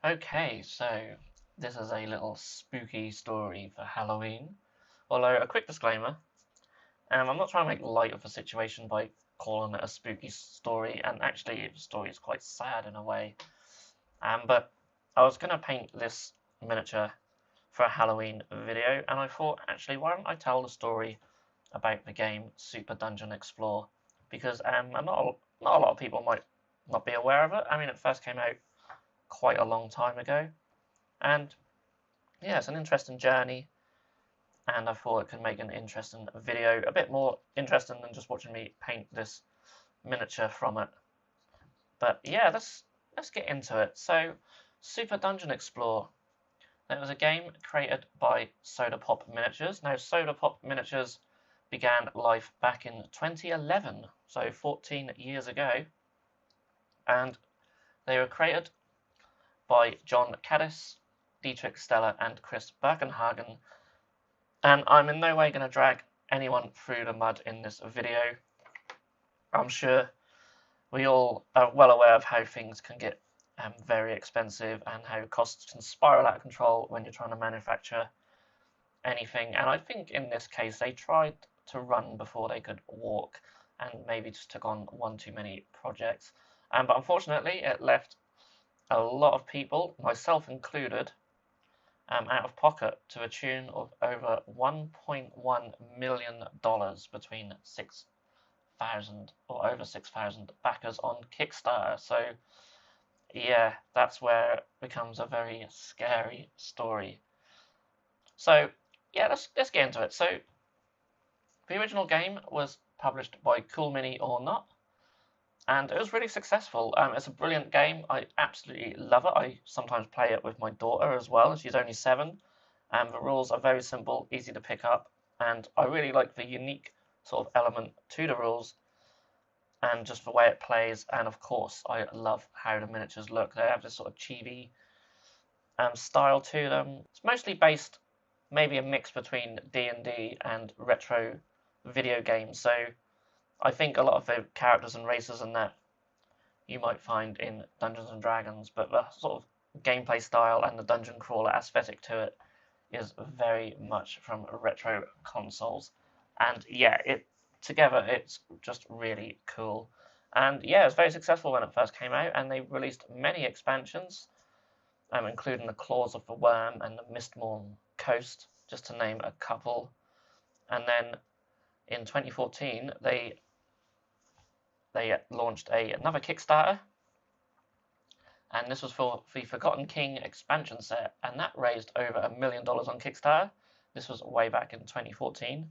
Okay, so this is a little spooky story for Halloween. Although, a quick disclaimer, I'm not trying to make light of the situation by calling it a spooky story, and actually the story is quite sad in a way. But I was going to paint this miniature for a Halloween video, and I thought, actually, why don't I tell the story about the game Super Dungeon Explore? Because not a lot of people might not be aware of it. I mean, it first came out quite a long time ago, and yeah, it's an interesting journey, and I thought it could make an interesting video, a bit more interesting than just watching me paint this miniature from it. But yeah, let's get into it. So, Super Dungeon Explore. It was a game created by Soda Pop Miniatures. Now, Soda Pop Miniatures began life back in 2011, so 14 years ago, and they were created by John Caddis, Dietrich Steller, and Chris Birkenhagen. And I'm in no way going to drag anyone through the mud in this video. I'm sure we all are well aware of how things can get very expensive and how costs can spiral out of control when you're trying to manufacture anything. And I think in this case they tried to run before they could walk and maybe just took on one too many projects. But unfortunately, it left a lot of people, myself included, out of pocket to a tune of over $1.1 million between 6,000 or over 6,000 backers on Kickstarter. So yeah, that's where it becomes a very scary story. So yeah, let's get into it. So the original game was published by Cool Mini or Not, and it was really successful. It's a brilliant game. I absolutely love it. I sometimes play it with my daughter as well. She's only 7, and the rules are very simple, easy to pick up, and I really like the unique sort of element to the rules and just the way it plays. And of course, I love how the miniatures look. They have this sort of chibi style to them. It's mostly based, maybe a mix between D&D and retro video games. So I think a lot of the characters and races in that you might find in Dungeons and Dragons, but the sort of gameplay style and the dungeon crawler aesthetic to it is very much from retro consoles. And yeah, it's just really cool. And yeah, it was very successful when it first came out, and they released many expansions, including the Claws of the Worm and the Mistborn Coast, just to name a couple. And then in 2014, they launched another Kickstarter, and this was for the Forgotten King expansion set, and that raised over $1 million on Kickstarter. This was way back in 2014,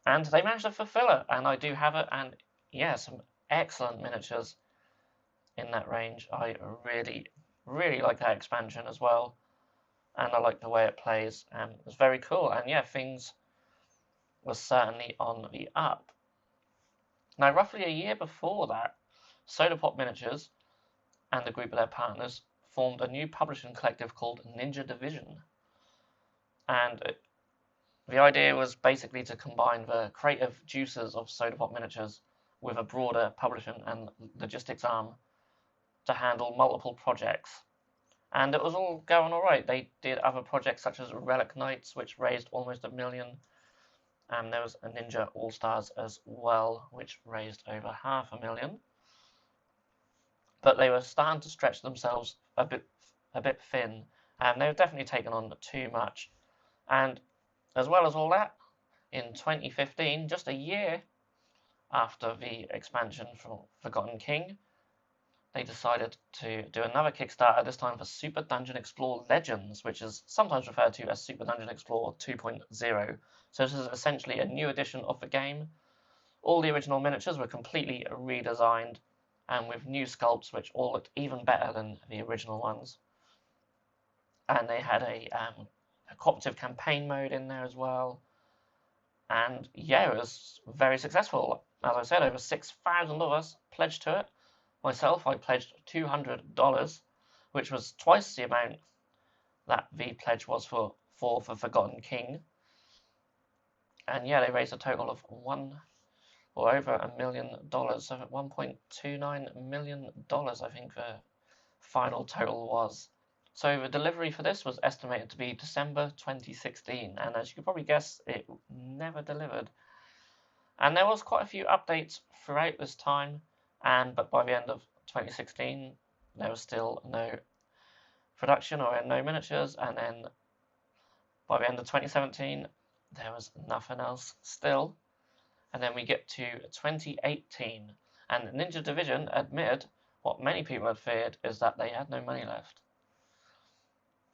and they managed to fulfill it, and I do have it, and yeah, some excellent miniatures in that range. I really, really like that expansion as well, and I like the way it plays. It's very cool, and yeah, things were certainly on the up. Now, roughly a year before that, Soda Pop Miniatures and a group of their partners formed a new publishing collective called Ninja Division. And the idea was basically to combine the creative juices of Soda Pop Miniatures with a broader publishing and logistics arm to handle multiple projects. And it was all going all right. They did other projects such as Relic Knights, which raised almost $1 million. There was a Ninja All Stars as well, which raised over $500,000. But they were starting to stretch themselves a bit thin, and they were definitely taking on too much. And as well as all that, in 2015, just a year after the expansion from Forgotten King, they decided to do another Kickstarter, this time for Super Dungeon Explore Legends, which is sometimes referred to as Super Dungeon Explore 2.0. So this is essentially a new edition of the game. All the original miniatures were completely redesigned, and with new sculpts which all looked even better than the original ones. And they had a cooperative campaign mode in there as well. And yeah, it was very successful. As I said, over 6,000 of us pledged to it. Myself, I pledged $200, which was twice the amount that the pledge was for Forgotten King. And yeah, they raised a total of over $1 million, so $1.29 million, I think the final total was. So the delivery for this was estimated to be December 2016, and as you could probably guess, it never delivered. And there was quite a few updates throughout this time, but by the end of 2016, there was still no production or no miniatures, and then by the end of 2017, there was nothing else still. And then we get to 2018, and Ninja Division admitted what many people had feared, is that they had no money left.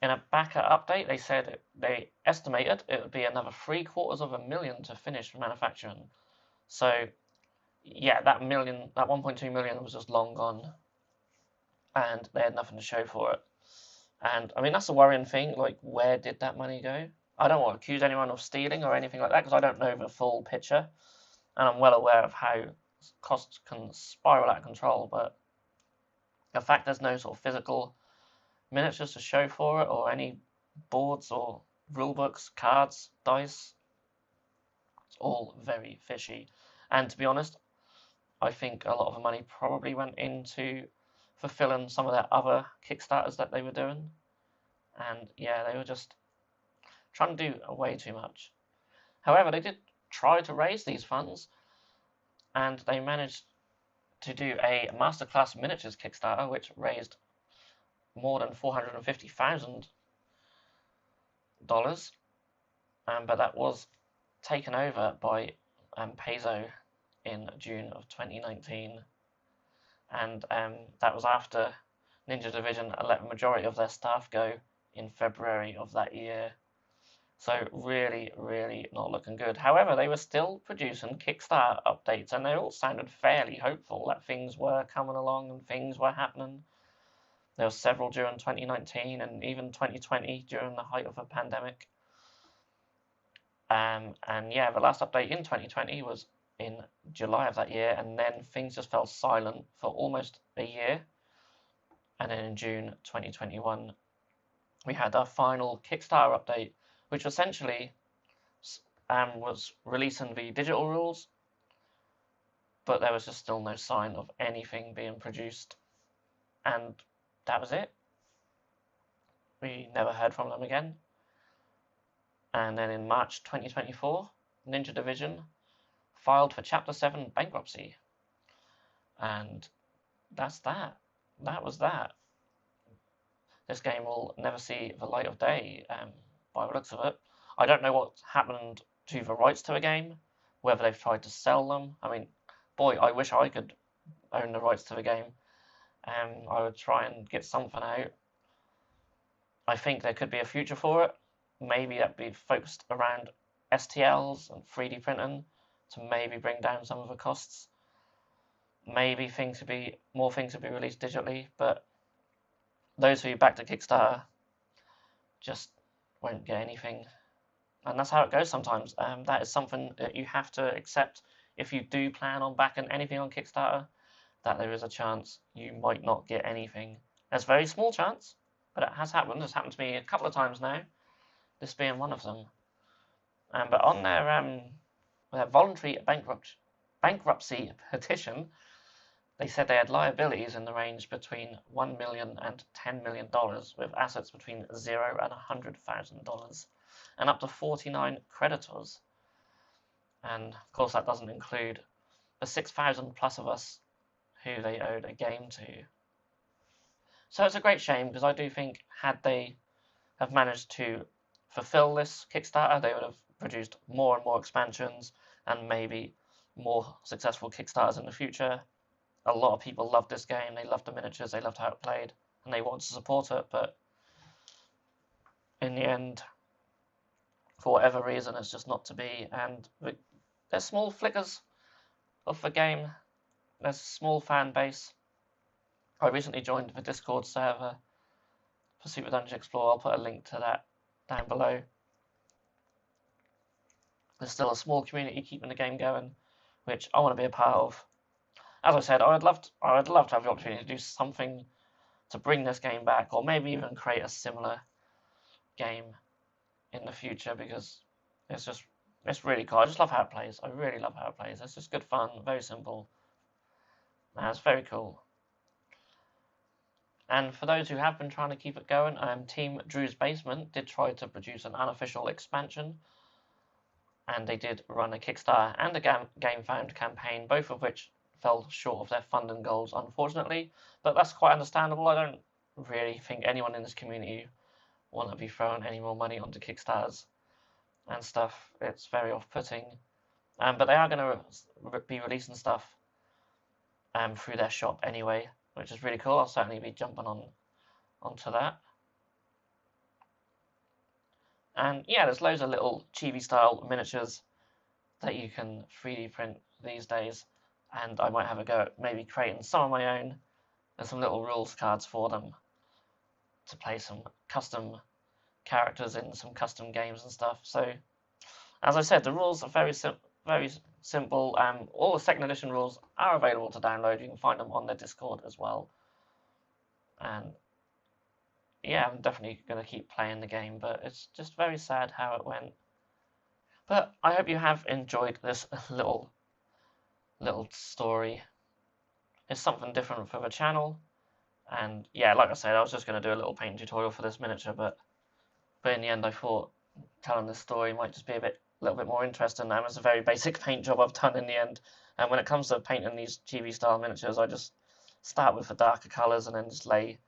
In a backer update, they said they estimated it would be another $750,000 to finish manufacturing. So, yeah, that 1.2 million was just long gone, and they had nothing to show for it. And I mean, that's a worrying thing. Like, where did that money go? I don't want to accuse anyone of stealing or anything like that, because I don't know the full picture, and I'm well aware of how costs can spiral out of control. But the fact there's no sort of physical miniatures to show for it, or any boards or rule books, cards, dice, it's all very fishy. And to be honest, I think a lot of the money probably went into fulfilling some of their other Kickstarters that they were doing. And yeah, they were just trying to do way too much. However, they did try to raise these funds, and they managed to do a Masterclass Miniatures Kickstarter, which raised more than $450,000. But that was taken over by Paizo in June of 2019. And that was after Ninja Division let the majority of their staff go in February of that year. So really, really not looking good. However, they were still producing Kickstarter updates, and they all sounded fairly hopeful that things were coming along and things were happening. There were several during 2019 and even 2020 during the height of the pandemic. And yeah, the last update in 2020 was in July of that year, and then things just fell silent for almost a year. And then in June 2021, we had our final Kickstarter update, which essentially was releasing the digital rules, but there was just still no sign of anything being produced, and that was it. We never heard from them again. And then in March 2024, Ninja Division filed for Chapter 7 bankruptcy, and that's that. That was that. This game will never see the light of day, by the looks of it. I don't know what's happened to the rights to the game, whether they've tried to sell them. I mean, boy, I wish I could own the rights to the game. I would try and get something out. I think there could be a future for it. Maybe that'd be focused around STLs and 3D printing to maybe bring down some of the costs. Maybe more things could be released digitally, but those who back to Kickstarter just won't get anything. And that's how it goes sometimes. That is something that you have to accept if you do plan on backing anything on Kickstarter, that there is a chance you might not get anything. There's a very small chance, but it has happened. It's happened to me a couple of times now, this being one of them. But on their voluntary bankruptcy petition, they said they had liabilities in the range between $1 million and $10 million, with assets between $0 and $100,000, and up to 49 creditors. And of course, that doesn't include the 6,000 plus of us who they owed a game to. So it's a great shame, because I do think had they have managed to fulfill this Kickstarter, they would have produced more and more expansions and maybe more successful Kickstarters in the future. A lot of people loved this game. They loved the miniatures. They loved how it played, and they wanted to support it. But in the end, for whatever reason, it's just not to be. And there's small flickers of the game. There's a small fan base. I recently joined the Discord server for Super Dungeon Explorer. I'll put a link to that down below. There's still a small community keeping the game going, which I want to be a part of. As I said, I would love to have the opportunity to do something to bring this game back, or maybe even create a similar game in the future, because it's really cool. I just love how it plays. I really love how it plays. It's just good fun, very simple. And it's very cool. And for those who have been trying to keep it going, Team Drew's Basement did try to produce an unofficial expansion, and they did run a Kickstarter and a GameFound campaign, both of which fell short of their funding goals, unfortunately. But that's quite understandable. I don't really think anyone in this community want to be throwing any more money onto Kickstarters and stuff. It's very off-putting. But they are going to be releasing stuff through their shop anyway, which is really cool. I'll certainly be jumping onto that. And yeah, there's loads of little chibi style miniatures that you can 3D print these days, and I might have a go at maybe creating some of my own. There's some little rules cards for them to play some custom characters in some custom games and stuff. So, as I said, the rules are very simple. All the second edition rules are available to download. You can find them on their Discord as well. And yeah, I'm definitely going to keep playing the game, but it's just very sad how it went. But I hope you have enjoyed this little story. It's something different for the channel. And yeah, like I said, I was just going to do a little painting tutorial for this miniature, but in the end I thought telling this story might just be a little bit more interesting. It's a very basic paint job I've done in the end. And when it comes to painting these chibi style miniatures, I just start with the darker colours and then just lay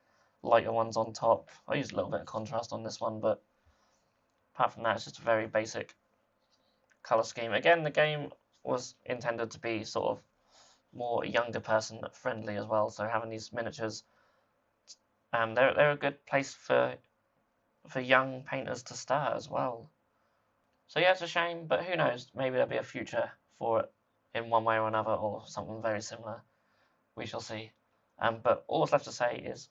lighter ones on top. I used a little bit of contrast on this one, but apart from that, it's just a very basic colour scheme. Again, the game was intended to be sort of more younger person friendly as well, so having these miniatures, they're a good place for young painters to start as well. So yeah, it's a shame, but who knows, maybe there'll be a future for it in one way or another, or something very similar. We shall see. But all that's left to say is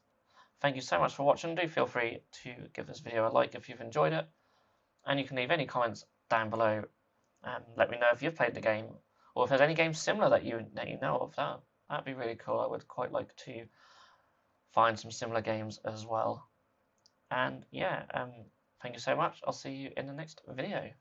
thank you so much for watching. Do feel free to give this video a like if you've enjoyed it, and you can leave any comments down below and let me know if you've played the game, or if there's any games similar that you know of. That'd be really cool. I would quite like to find some similar games as well. And yeah, thank you so much. I'll see you in the next video.